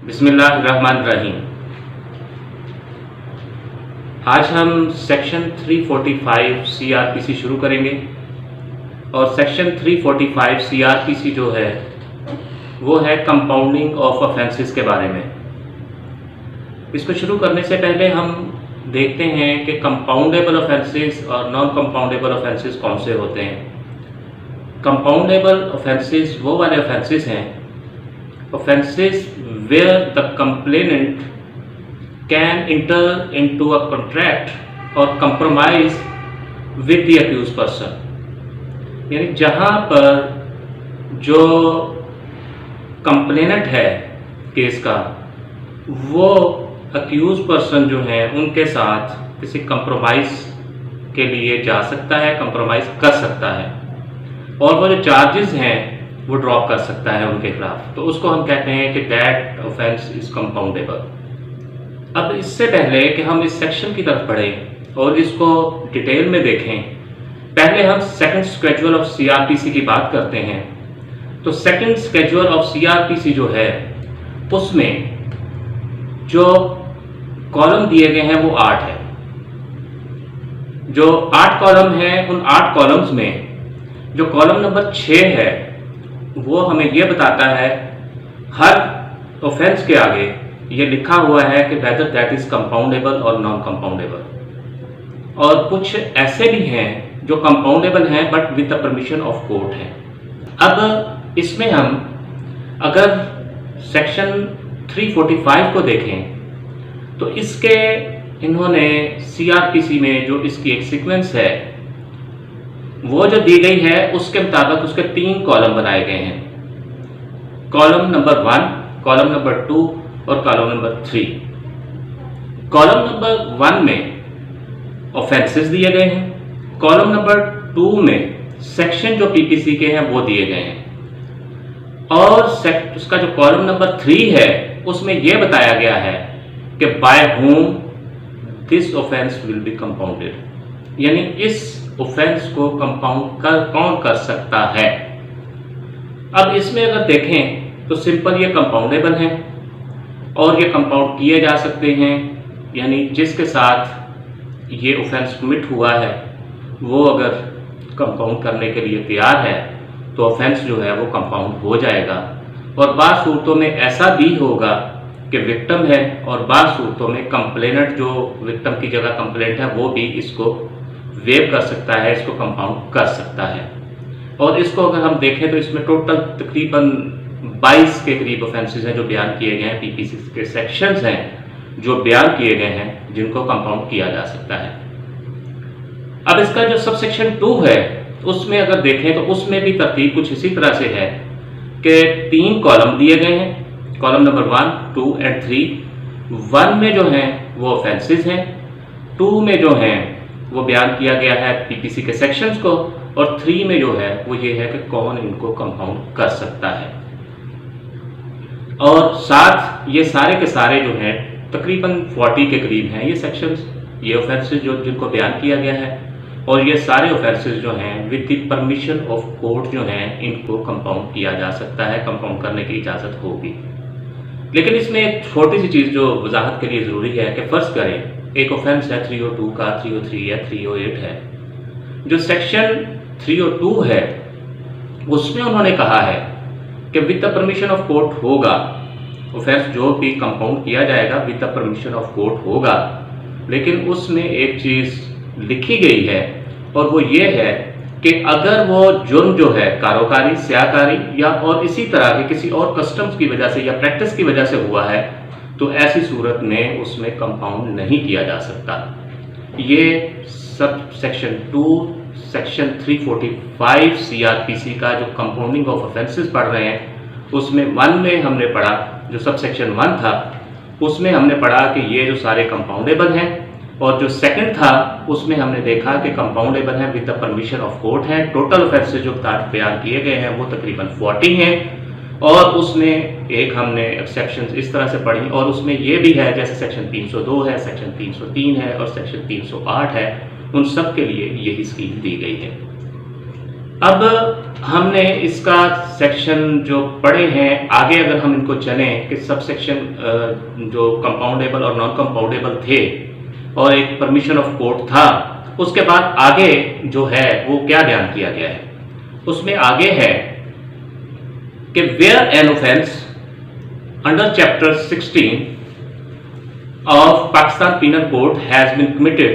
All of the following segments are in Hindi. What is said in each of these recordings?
बिस्मिल्लाहिर्रहमानिर्रहीम। आज हम सेक्शन 345 सीआरपीसी शुरू करेंगे और सेक्शन 345 सीआरपीसी जो है वो है कंपाउंडिंग ऑफ ऑफेंसेस के बारे में। इसको शुरू करने से पहले हम देखते हैं कि कंपाउंडेबल ऑफेंसेस और नॉन कंपाउंडेबल ऑफेंसेस कौन से होते हैं। कंपाउंडेबल ऑफेंसेस वो वाले ऑफेंसेस हैं, offenses where the complainant can enter into a contract or compromise with the accused person। यानी जहां पर जो कंप्लेनेंट है केस का वो अक्यूज पर्सन जो है उनके साथ किसी कंप्रोमाइज के लिए जा सकता है, कंप्रोमाइज कर सकता है और वो जो चार्जेस हैं वो ड्रॉप कर सकता है उनके खिलाफ, तो उसको हम कहते हैं कि दैट ऑफेंस इज कंपाउंडेबल। अब इससे पहले कि हम इस सेक्शन की तरफ बढ़ें और इसको डिटेल में देखें, पहले हम सेकंड स्केड्यूल ऑफ सीआरपीसी की बात करते हैं। तो सेकंड स्केड्यूल ऑफ सीआरपीसी जो है उसमें जो कॉलम दिए गए हैं वो 8 है। जो 8 कॉलम हैं उन 8 कॉलम्स में जो कॉलम नंबर 6 है वो हमें यह बताता है हर ऑफेंस के आगे ये लिखा हुआ है कि वेदर दैट इज कंपाउंडेबल और नॉन कंपाउंडेबल। और कुछ ऐसे भी हैं जो कंपाउंडेबल हैं but with the permission of court है। अब इसमें हम अगर सेक्शन 345 को देखें तो इसके इन्होंने सीआरपीसी में जो इसकी एक सीक्वेंस है वो जो दी गई है उसके मुताबिक उसके 3 कॉलम बनाए गए हैं, कॉलम नंबर 1, कॉलम नंबर 2 और कॉलम नंबर 3। कॉलम नंबर 1 में ऑफेंसेस दिए गए हैं, कॉलम नंबर 2 में सेक्शन जो पीपीसी के हैं वो दिए गए हैं और उसका जो कॉलम नंबर 3 है उसमें यह बताया गया है कि by whom this offence will be compounded. यानी इस ऑफेंस को कंपाउंड कौन कर सकता है। अब इसमें अगर देखें तो सिंपल ये कंपाउंडेबल हैं और ये कंपाउंड किए जा सकते हैं, यानी जिसके साथ ये ऑफेंस कमिट हुआ है वो अगर कंपाउंड करने के लिए तैयार है तो ऑफेंस जो है वो कंपाउंड हो जाएगा। और बाज़ सूरतों में ऐसा भी होगा कि विक्टिम है और बाज़ सूरतों में कंप्लेनेंट जो विक्टिम की जगह कंप्लेंट है वो भी इसको वेव कर सकता है, इसको कंपाउंड कर सकता है। और इसको अगर हम देखें तो इसमें टोटल तकरीबन 22 के करीब ऑफेंसेस हैं जो बयान किए गए हैं, पीपीसी के सेक्शंस हैं जो बयान किए गए हैं जिनको कंपाउंड किया जा सकता है। अब इसका जो सब सेक्शन 2 है उसमें अगर देखें तो उसमें भी तरतीब कुछ इसी तरह से है कि 3 कॉलम दिए गए हैं, कॉलम नंबर 1, 2 एंड 3। 1 में जो हैं वो ऑफेंसेस हैं, 2 में जो हैं वो बयान किया गया है पीपीसी के सेक्शंस को और 3 में जो है वो ये है कि कौन इनको कंपाउंड कर सकता है। और साथ ये सारे के सारे जो हैं तकरीबन 40 के करीब हैं ये सेक्शंस, ये ऑफेंसेस जो जिनको बयान किया गया है और ये सारे ऑफेंसेस जो हैं with the permission of court जो हैं इनको कंपाउंड किया जा सकता है, कंपाउंड करने की इजाज़त होगी। लेकिन इसमें एक छोटी सी चीज़ जो वजाहत के लिए ज़रूरी है कि फ़र्ज़ करें एक ऑफेंस है 302 का, 303 या 308 है। जो सेक्शन 302 है उसमें उन्होंने कहा है कि with the permission of court होगा, ऑफेंस जो भी कंपाउंड किया जाएगा with the permission of court होगा। लेकिन उसमें एक चीज़ लिखी गई है और वो ये है कि अगर वो जुर्म जो है कारोकारी, स्याकारी या और इसी तरह के किसी और कस्टम्स की वजह से या प्रैक्टिस की वजह से हुआ है तो ऐसी सूरत में उसमें कंपाउंड नहीं किया जा सकता। ये सब सेक्शन 2 सेक्शन 345 सीआरपीसी का जो कंपाउंडिंग ऑफ ऑफेंसेस पढ़ रहे हैं उसमें 1 में हमने पढ़ा, जो सब सेक्शन 1 था उसमें हमने पढ़ा कि ये जो सारे कंपाउंडेबल हैं और जो सेकंड था उसमें हमने देखा कि कंपाउंडेबल हैं with the permission of court हैं। टोटल ऑफेंसेस जो बयान किए गए हैं वो तकरीबन 40 हैं और उसमें एक हमने एक्सेप्शंस इस तरह से पढ़ी और उसमें ये भी है जैसे सेक्शन 302 है, सेक्शन 303 है और सेक्शन 308 है, उन सब के लिए यही स्कीम दी गई है। अब हमने इसका सेक्शन जो पढ़े हैं, आगे अगर हम इनको चलें कि सब सेक्शन जो कंपाउंडेबल और नॉन कंपाउंडेबल थे और एक परमिशन ऑफ कोर्ट था, उसके बाद आगे जो है वो क्या बयान किया गया है। उसमें आगे है कि where an offence under chapter 16 of Pakistan Penal Code has been committed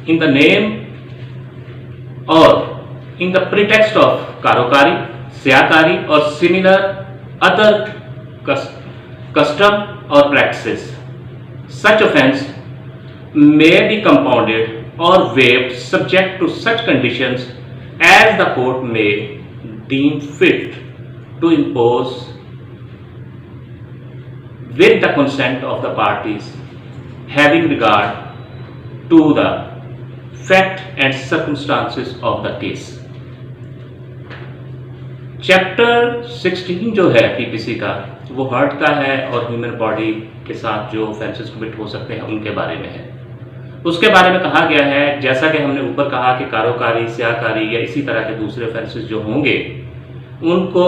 in the name or in the pretext of कारोकारी, स्याकारी or similar other custom or practices. Such offence may be compounded or waived subject to such conditions as the court may deem fit to impose with the consent of the parties having regard to the fact and circumstances of the case. Chapter 16 जो है पीपीसी का वो हार्ट का है और ह्यूमन बॉडी के साथ जो ऑफेंसेस कमिट हो सकते हैं उनके बारे में है। उसके बारे में कहा गया है, जैसा कि हमने ऊपर कहा कि कारोकारी, स्याकारी या इसी तरह के दूसरे ऑफेंसेस जो होंगे उनको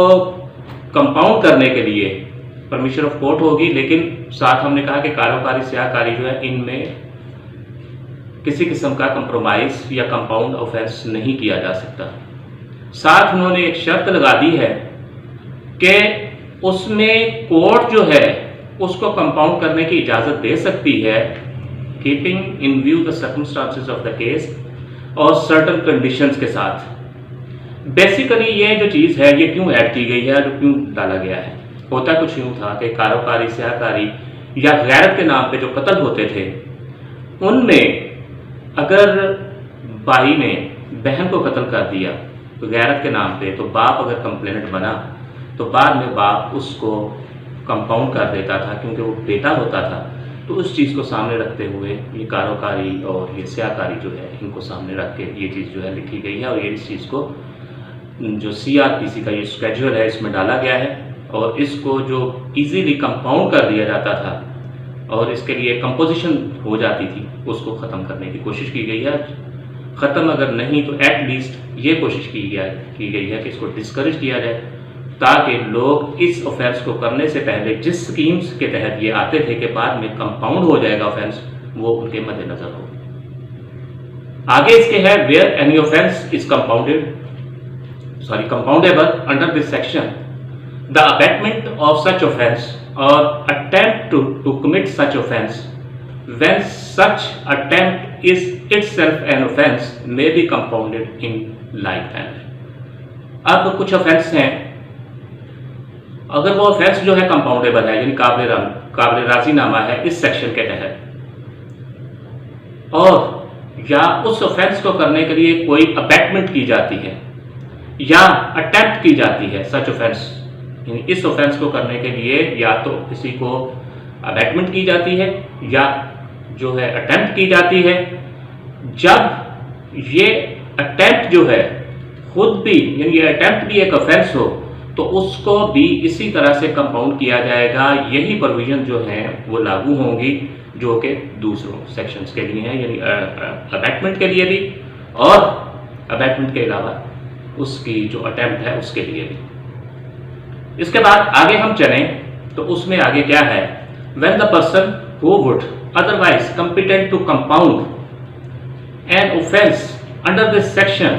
कंपाउंड करने के लिए परमिशन ऑफ कोर्ट होगी, लेकिन साथ हमने कहा कि कारोकारी, स्याकारी जो है इनमें किसी किस्म का कंप्रोमाइज या कंपाउंड ऑफेंस नहीं किया जा सकता। साथ उन्होंने एक शर्त लगा दी है कि उसमें कोर्ट जो है उसको कंपाउंड करने की इजाज़त दे सकती है, keeping in view the circumstances of the case और सर्टन कंडीशंस के साथ। बेसिकली ये जो चीज़ है ये क्यों ऐड की गई है और क्यों डाला गया है, होता कुछ यूँ था कि कारोकारी, स्याकारी या गैरत के नाम पे जो कत्ल होते थे उनमें अगर भाई ने बहन को कत्ल कर दिया तो गैरत के नाम पे, तो बाप अगर कंप्लेनेंट बना तो बाद में बाप उसको कंपाउंड कर देता था, क्योंकि वो बेटा होता था। तो उस चीज़ को सामने रखते हुए ये कारोकारी और ये स्याकारी जो है इनको सामने रख के ये चीज़ जो है लिखी गई है और ये इस चीज़ को जो CRPC का ये स्केड्यूल है इसमें डाला गया है और इसको जो इजीली कंपाउंड कर दिया जाता था और इसके लिए कंपोजिशन हो जाती थी उसको ख़त्म करने की कोशिश की गई है। ख़त्म अगर नहीं तो एटलीस्ट ये कोशिश की गई है कि इसको डिस्करेज किया जाए, ताकि लोग इस ऑफेंस को करने से पहले जिस स्कीम्स के तहत ये आते थे कि बाद में कंपाउंड हो जाएगा ऑफेंस, वो उनके मद्देनजर हो। आगे इसके है where any offence is compoundable under this section, the abatement of such offence or attempt to commit such offence when such attempt is itself an offence may be compounded in like manner. अब कुछ offence हैं, अगर वो offence जो है कंपाउंडेबल है यानी काबिल राजीनामा है इस सेक्शन के तहत, और या उस offence को करने के लिए कोई अबैटमेंट की जाती है या अटेम्प्ट की जाती है, सच offence इस ऑफेंस को करने के लिए या तो किसी को अबैटमेंट की जाती है या जो है अटेम्प्ट की जाती है। जब ये अटेम्प्ट जो है खुद भी यानी ये अटेम्प्ट भी एक ऑफेंस हो तो उसको भी इसी तरह से कंपाउंड किया जाएगा। यही प्रोविजन जो है वो लागू होंगी जो कि दूसरों सेक्शंस के लिए हैं, यानी अबैटमेंट के लिए भी और अबैटमेंट के अलावा उसकी जो अटेम्प्ट है उसके लिए भी। इसके बाद आगे हम चलें तो उसमें आगे क्या है, when the person who would otherwise competent to compound an offence under this section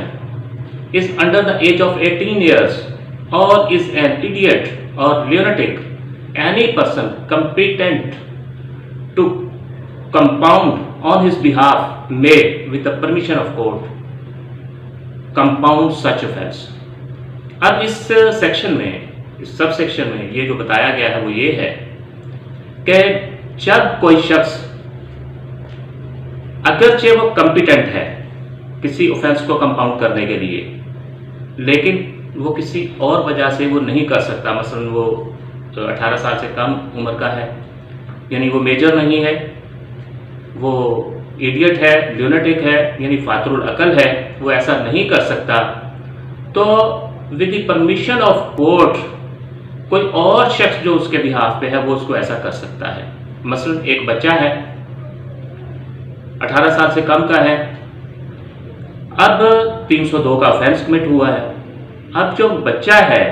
is under the age of 18 years or is an idiot or lunatic, any person competent to compound on his behalf may with the permission of court compound such offence। अब इस सेक्शन में, इस सब सेक्शन में ये जो बताया गया है वो ये है कि जब कोई शख्स अगरचे वो कॉम्पिटेंट है किसी ऑफेंस को कंपाउंड करने के लिए, लेकिन वो किसी और वजह से वो नहीं कर सकता, मसलन वो 18 साल से कम उम्र का है, यानी वो मेजर नहीं है, वो इडियट है, ल्यूनेटिक है, यानी फातरुल अकल है, वो ऐसा नहीं कर सकता, तो with the permission of court कोई और शख्स जो उसके बिहाफ पे है वो उसको ऐसा कर सकता है। मसलन एक बच्चा है 18 साल से कम का है, अब 302 का ऑफेंस कमिट हुआ है, अब जो बच्चा है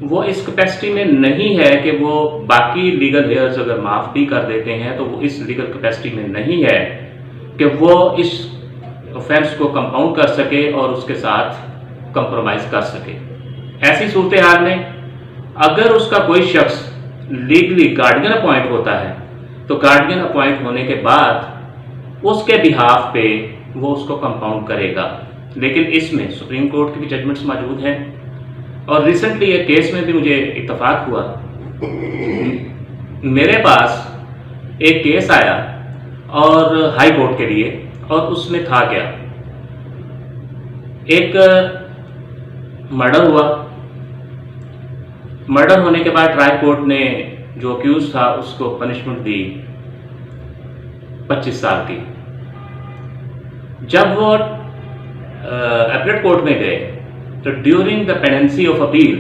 वो इस कैपेसिटी में नहीं है कि वो बाकी लीगल हेयर्स अगर माफ़ भी कर देते हैं तो वो इस लीगल कैपेसिटी में नहीं है कि वो इस ऑफेंस को कंपाउंड कर सके और उसके साथ कंप्रोमाइज़ कर सके। ऐसी सूरत हाल में अगर उसका कोई शख्स लीगली गार्डियन अपॉइंट होता है तो गार्डियन अपॉइंट होने के बाद उसके बिहाफ पे वो उसको कंपाउंड करेगा। लेकिन इसमें सुप्रीम कोर्ट की भी जजमेंट्स मौजूद हैं और रिसेंटली एक केस में भी मुझे इत्तफाक हुआ। मेरे पास एक केस आया और हाई कोर्ट के लिए, और उसमें था क्या, एक मर्डर हुआ। मर्डर होने के बाद ट्रायल कोर्ट ने जो अक्यूज था उसको पनिशमेंट दी 25 साल की। जब वो अपीलेट कोर्ट में गए तो during the pendency of appeal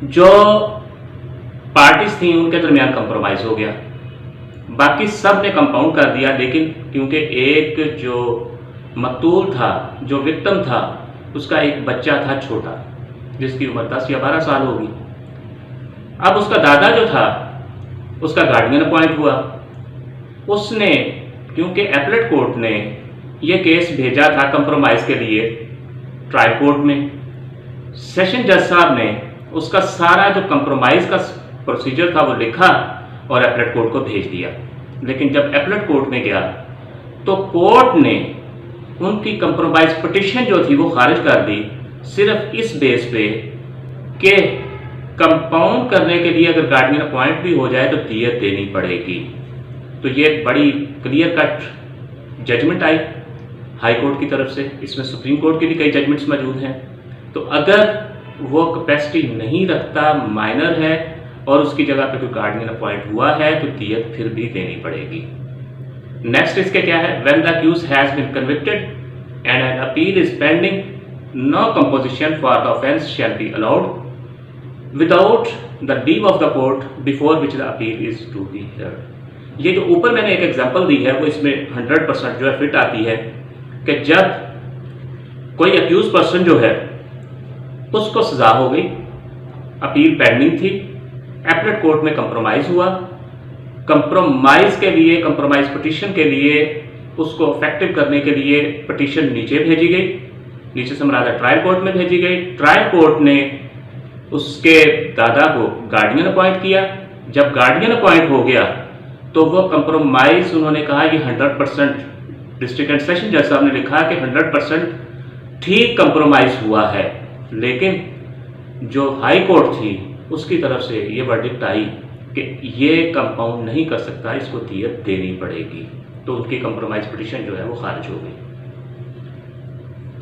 जो पार्टीज थी उनके दरमियान कंप्रोमाइज हो गया। बाकी सब ने कंपाउंड कर दिया, लेकिन क्योंकि एक जो मकतूल था, जो विक्टिम था, उसका एक बच्चा था छोटा जिसकी उम्र 10 या 12 साल होगी। अब उसका दादा जो था उसका गार्डियन अपॉइंट हुआ। उसने, क्योंकि अपीलेट कोर्ट ने ये केस भेजा था कंप्रोमाइज के लिए ट्रायल कोर्ट में, सेशन जज साहब ने उसका सारा जो कंप्रोमाइज का प्रोसीजर था वो लिखा और अपीलेट कोर्ट को भेज दिया। लेकिन जब अपीलेट कोर्ट में गया तो कोर्ट ने उनकी कंप्रोमाइज पिटीशन जो थी वो खारिज कर दी, सिर्फ इस बेस पे कि कंपाउंड करने के लिए अगर गार्डियन अपॉइंट भी हो जाए तो दियत देनी पड़ेगी। तो ये एक बड़ी क्लियर कट जजमेंट आई हाई कोर्ट की तरफ से। इसमें सुप्रीम कोर्ट की भी कई जजमेंट्स मौजूद हैं। तो अगर वो कैपेसिटी नहीं रखता, माइनर है और उसकी जगह पे कोई गार्डियन अपॉइंट हुआ है तो दियत फिर भी देनी पड़ेगी। नेक्स्ट इसके क्या है, when the accused has been convicted and an appeal is pending, no composition for the offence shall be allowed without the leave of the court before which the appeal is to be heard. ये जो ऊपर मैंने एक एग्जांपल दी है वो इसमें 100% जो है फिट आती है कि जब कोई अक्यूज पर्सन जो है उसको सजा हो गई, अपील पेंडिंग थी, अपीलेट कोर्ट में कंप्रोमाइज हुआ, कंप्रोमाइज के लिए, कंप्रोमाइज पिटीशन के लिए उसको इफेक्टिव करने के लिए पिटीशन नीचे भेजी गई, नीचे से मरादा ट्रायल कोर्ट में भेजी गई। ट्रायल कोर्ट ने उसके दादा को गार्डियन अपॉइंट किया। जब गार्डियन अपॉइंट हो गया तो वो कंप्रोमाइज, उन्होंने कहा ये 100%, डिस्ट्रिक्ट एंड सेशन जज साहब ने लिखा कि 100% ठीक कंप्रोमाइज हुआ है। लेकिन जो हाई कोर्ट थी उसकी तरफ से ये वर्डिक्ट आई कि ये कंपाउंड नहीं कर सकता, इसको दियत देनी पड़ेगी। तो उनकी कंप्रोमाइज पिटीशन जो है वो खारिज हो गई।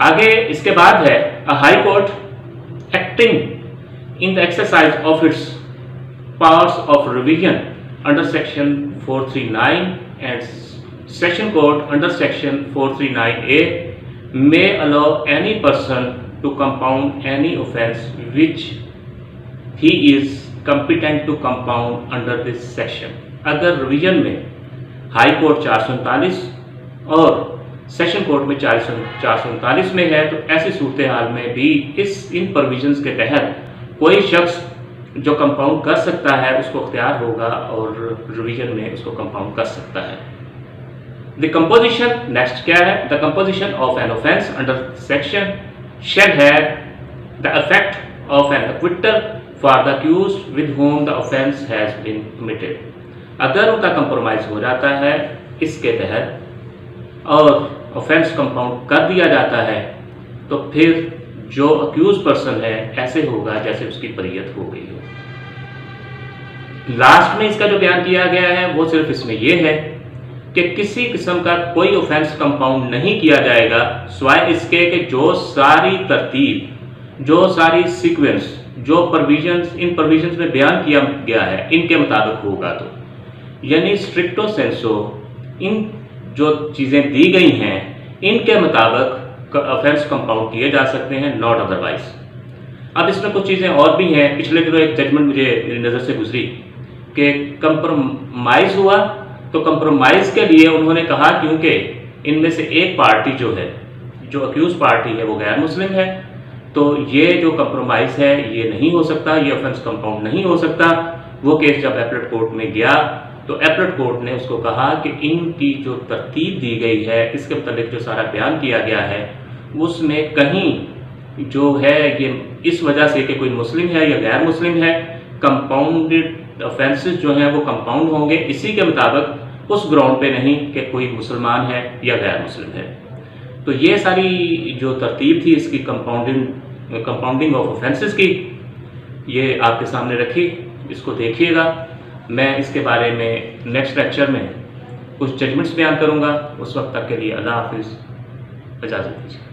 आगे इसके बाद है a high court acting in the exercise of its powers of revision under section 439 and session court under section 439A may allow any person to compound any offence which he is competent to compound under this section। अगर रिवीजन में हाई कोर्ट 439 और सेशन कोर्ट में 439 में है तो ऐसी सूरत हाल में भी इन प्रोविजंस के तहत कोई शख्स जो कंपाउंड कर सकता है उसको अख्तियार होगा और रिवीजन में उसको कंपाउंड कर सकता है। द कंपोजिशन, नेक्स्ट क्या है, the composition of N offence under section shall have the effect of an acquittal for the accused with whom the offence has been committed। अगर उनका कंप्रोमाइज हो जाता है इसके तहत और ऑफेंस कंपाउंड कर दिया जाता है तो फिर जो अक्यूज पर्सन है ऐसे होगा जैसे उसकी बरीयत हो गई हो। लास्ट में इसका जो बयान किया गया है वो सिर्फ इसमें यह है कि किसी किस्म का कोई ऑफेंस कंपाउंड नहीं किया जाएगा सिवाय इसके कि जो सारी तरतीब, जो सारी सीक्वेंस, जो प्रोविजंस इन प्रोविजंस में बयान किया गया है इनके मुताबिक होगा। तो यानी स्ट्रिक्टो सेंसो इन जो चीज़ें दी गई हैं इनके मुताबिक ऑफेंस कंपाउंड किए जा सकते हैं, नॉट अदरवाइज। अब इसमें कुछ चीज़ें और भी हैं। पिछले दिनों एक जजमेंट मुझे मेरी नज़र से गुजरी कि कंप्रोमाइज़ हुआ तो कंप्रोमाइज़ के लिए उन्होंने कहा क्योंकि इनमें से एक पार्टी जो है, जो अक्यूज पार्टी है वो गैर मुस्लिम है, तो तो ये जो कंप्रोमाइज़ है ये नहीं हो सकता, ये ऑफेंस कंपाउंड नहीं हो सकता। वो केस जब एपलेट कोर्ट में गया तो एपलेट कोर्ट ने उसको कहा कि इनकी जो तरतीब दी गई है, इसके मतलब जो सारा बयान किया गया है, उसमें कहीं जो है ये इस वजह से कि कोई मुस्लिम है या गैर मुस्लिम है, कंपाउंडेड ऑफेंसेस जो हैं वो कंपाउंड होंगे इसी के मुताबिक, उस ग्राउंड पे नहीं कि कोई मुसलमान है या गैर मुस्लिम है। तो ये सारी जो तरतीब थी इसकी कंपाउंडिंग ऑफ ऑफेंसेस की, ये आपके सामने रखी, इसको देखिएगा। मैं इसके बारे में नेक्स्ट लेक्चर में कुछ जजमेंट्स बयान करूँगा। उस वक्त तक के लिए अल्लाह हाफिज़, इजाज़त दीजिए।